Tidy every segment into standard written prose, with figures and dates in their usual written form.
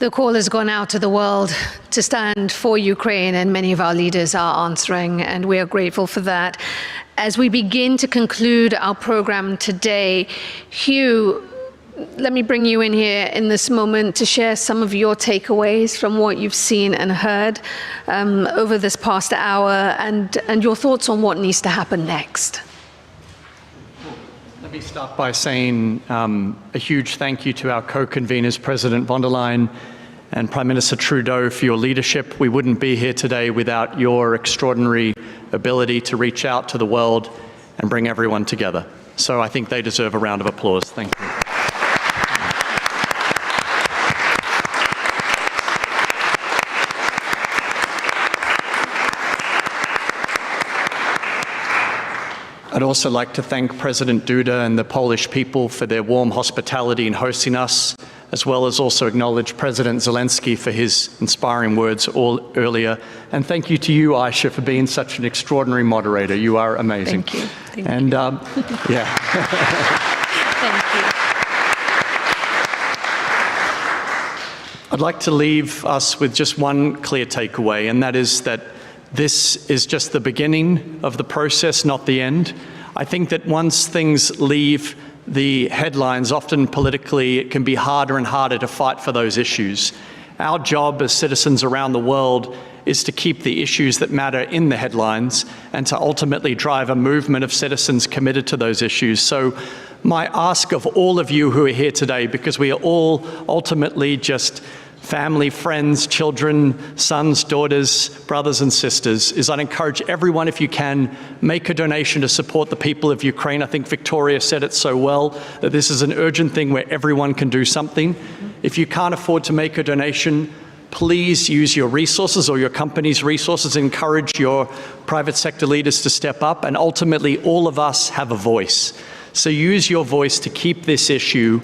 The call has gone out to the world to stand for Ukraine, and many of our leaders are answering, and we are grateful for that. As we begin to conclude our program today, Hugh, let me bring you in here in this moment to share some of your takeaways from what you've seen and heard over this past hour, and your thoughts on what needs to happen next. Let me start by saying a huge thank you to our co-conveners, President von der Leyen and Prime Minister Trudeau, for your leadership. We wouldn't be here today without your extraordinary ability to reach out to the world and bring everyone together. So I think they deserve a round of applause. Thank you. I'd also like to thank President Duda and the Polish people for their warm hospitality in hosting us, as well as also acknowledge President Zelensky for his inspiring words earlier. And thank you to you, Aisha, for being such an extraordinary moderator. You are amazing. Thank you. Thank and you. Yeah. Thank you. I'd like to leave us with just one clear takeaway, and that is that this is just the beginning of the process, not the end. I think that once things leave the headlines, often politically, it can be harder and harder to fight for those issues. Our job as citizens around the world is to keep the issues that matter in the headlines and to ultimately drive a movement of citizens committed to those issues. So my ask of all of you who are here today, because we are all ultimately just family, friends, children, sons, daughters, brothers and sisters, is I'd encourage everyone, if you can, make a donation to support the people of Ukraine. I think Victoria said it so well, that this is an urgent thing where everyone can do something. If you can't afford to make a donation, please use your resources or your company's resources. Encourage your private sector leaders to step up, and ultimately all of us have a voice. So use your voice to keep this issue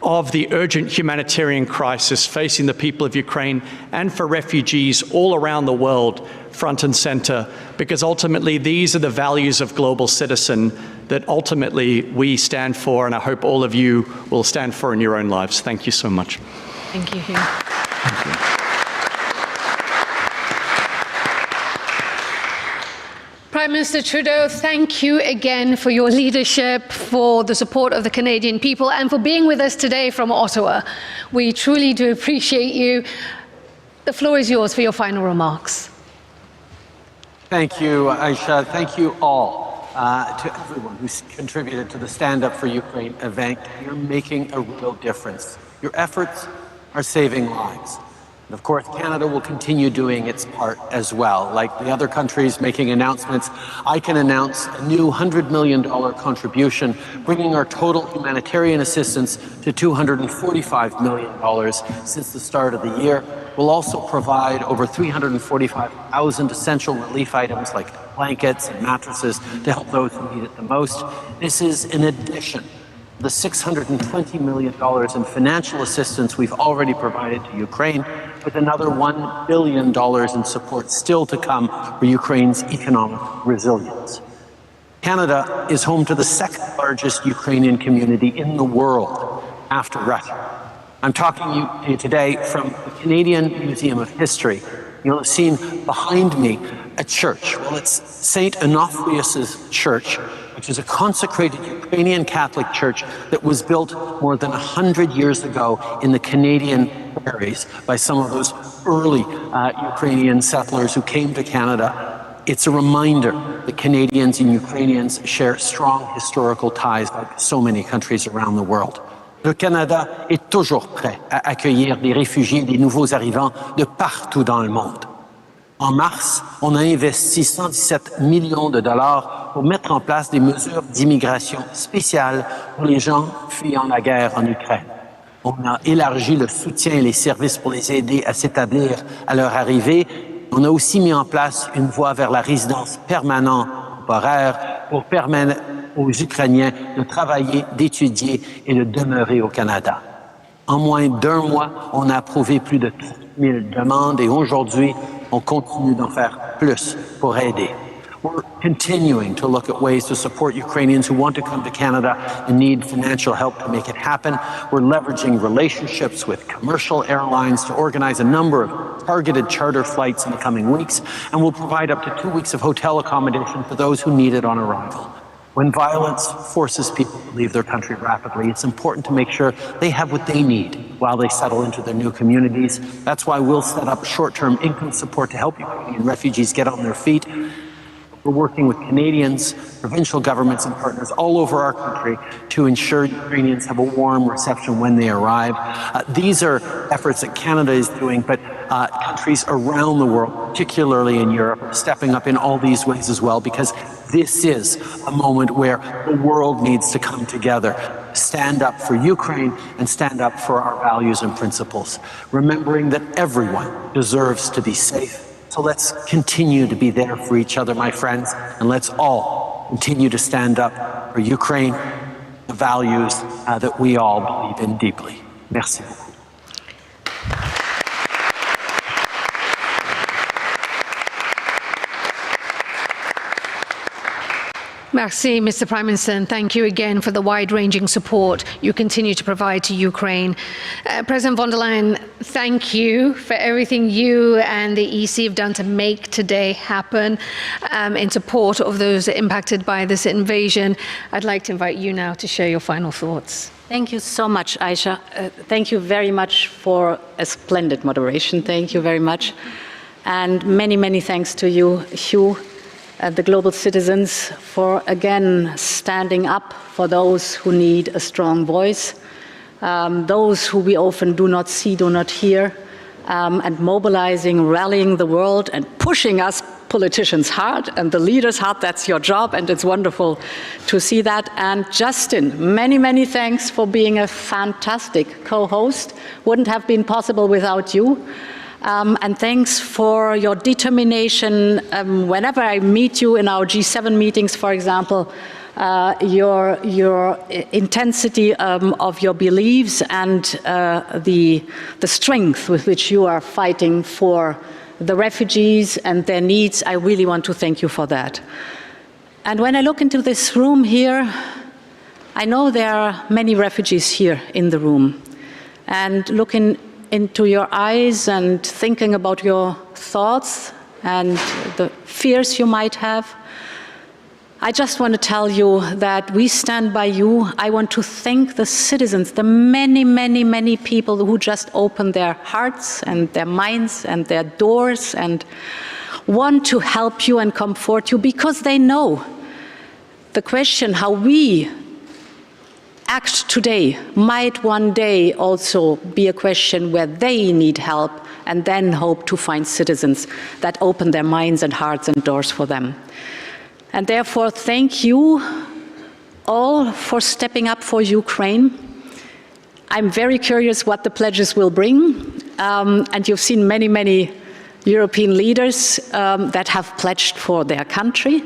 of the urgent humanitarian crisis facing the people of Ukraine and for refugees all around the world front and center, because ultimately these are the values of global citizen that ultimately we stand for, and I hope all of you will stand for in your own lives. Thank you so much. Thank you, Hugh. Thank you. Prime Minister Trudeau, thank you again for your leadership, for the support of the Canadian people, and for being with us today from Ottawa. We truly do appreciate you. The floor is yours for your final remarks. Thank you, Aisha. Thank you all to everyone who's contributed to the Stand Up for Ukraine event. You're making a real difference. Your efforts are saving lives. And of course, Canada will continue doing its part as well. Like the other countries making announcements, I can announce a new $100 million contribution, bringing our total humanitarian assistance to $245 million since the start of the year. We'll also provide over 345,000 essential relief items like blankets and mattresses to help those who need it the most. This is in addition the $620 million in financial assistance we've already provided to Ukraine, with another $1 billion in support still to come for Ukraine's economic resilience. Canada is home to the second largest Ukrainian community in the world after Russia. I'm talking to you today from the Canadian Museum of History. You'll have seen behind me a church. Well, it's St. Onofrius's Church, which is a consecrated Ukrainian Catholic church that was built more than 100 years ago in the Canadian prairies by some of those early Ukrainian settlers who came to Canada. It's a reminder that Canadians and Ukrainians share strong historical ties like so many countries around the world. Le Canada est toujours prêt à accueillir des réfugiés, des nouveaux arrivants de partout dans le monde. En mars, on a investi 117 millions de dollars pour mettre en place des mesures d'immigration spéciales pour les gens fuyant la guerre en Ukraine. On a élargi le soutien et les services pour les aider à s'établir à leur arrivée. On a aussi mis en place une voie vers la résidence permanente temporaire pour permettre aux Ukrainiens de travailler, d'étudier et de demeurer au Canada. En moins d'un mois, on a approuvé plus de 30 000 demandes et aujourd'hui, on continue d'en faire plus pour aider. We're continuing to look at ways to support Ukrainians who want to come to Canada and need financial help to make it happen. We're leveraging relationships with commercial airlines to organize a number of targeted charter flights in the coming weeks, and we'll provide up to 2 weeks of hotel accommodation for those who need it on arrival. When violence forces people to leave their country rapidly, it's important to make sure they have what they need while they settle into their new communities. That's why we'll set up short-term income support to help Ukrainian refugees get on their feet. We're working with Canadians, provincial governments and partners all over our country to ensure Ukrainians have a warm reception when they arrive. These are efforts that Canada is doing, but countries around the world, particularly in Europe, are stepping up in all these ways as well, because this is a moment where the world needs to come together, stand up for Ukraine and stand up for our values and principles, remembering that everyone deserves to be safe. So let's continue to be there for each other, my friends, and let's all continue to stand up for Ukraine, the values that we all believe in deeply. Merci beaucoup. Merci, Mr. Prime Minister, and thank you again for the wide-ranging support you continue to provide to Ukraine. President von der Leyen, thank you for everything you and the EC have done to make today happen in support of those impacted by this invasion. I'd like to invite you now to share your final thoughts. Thank you so much, Aisha. Thank you very much for a splendid moderation. Thank you very much. And many, many thanks to you, Hugh, the global citizens, for again standing up for those who need a strong voice, those who we often do not see, do not hear, and mobilizing, rallying the world and pushing us politicians hard and the leaders hard. That's your job, and it's wonderful to see that. And Justin, many, many thanks for being a fantastic co-host. Wouldn't have been possible without you. And thanks for your determination. Whenever I meet you in our G7 meetings, for example, your intensity of your beliefs and the strength with which you are fighting for the refugees and their needs, I really want to thank you for that. And when I look into this room here, I know there are many refugees here in the room. And looking into your eyes and thinking about your thoughts and the fears you might have, I just want to tell you that we stand by you. I want to thank the citizens, the many, many, many people who just opened their hearts and their minds and their doors and want to help you and comfort you, because they know the question how we act today might one day also be a question where they need help, and then hope to find citizens that open their minds and hearts and doors for them. And therefore, thank you all for stepping up for Ukraine. I'm very curious what the pledges will bring. And you've seen many, many European leaders that have pledged for their country.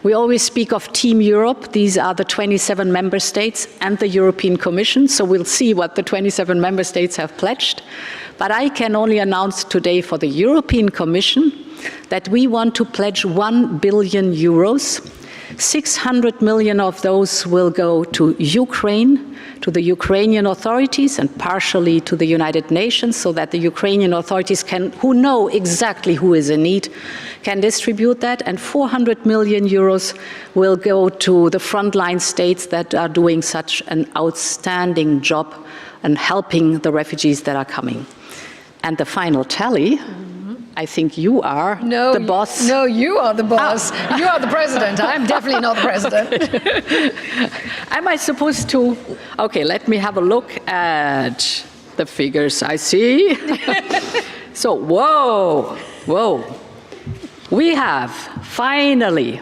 We always speak of Team Europe. These are the 27 member states and the European Commission. So we'll see what the 27 member states have pledged. But I can only announce today for the European Commission that we want to pledge 1 billion euros. 600 million of those will go to Ukraine, to the Ukrainian authorities, and partially to the United Nations, so that the Ukrainian authorities can, who know exactly who is in need, can distribute that. And 400 million euros will go to the frontline states that are doing such an outstanding job and helping the refugees that are coming. And the final tally, I think you are the boss. No, you are the boss. Oh. You are the president. I'm definitely not the president. Am I supposed to? Okay, let me have a look at the figures I see. So, whoa. We have finally,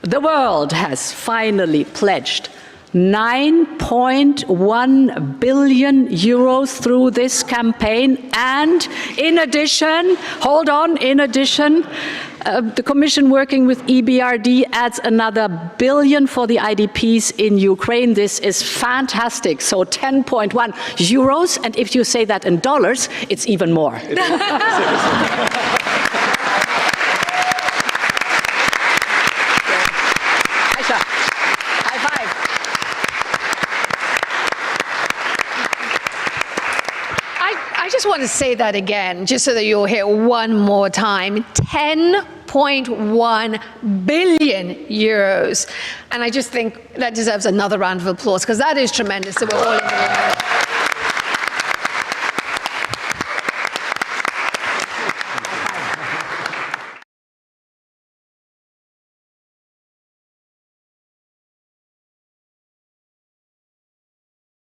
the world has finally pledged 9.1 billion euros through this campaign. And in addition, the Commission working with EBRD adds another billion for the IDPs in Ukraine. This is fantastic. So 10.1 euros. And if you say that in dollars, it's even more. I just want to say that again, just so that you'll hear one more time. 10.1 billion euros. And I just think that deserves another round of applause, because that is tremendous. So we're all in the room.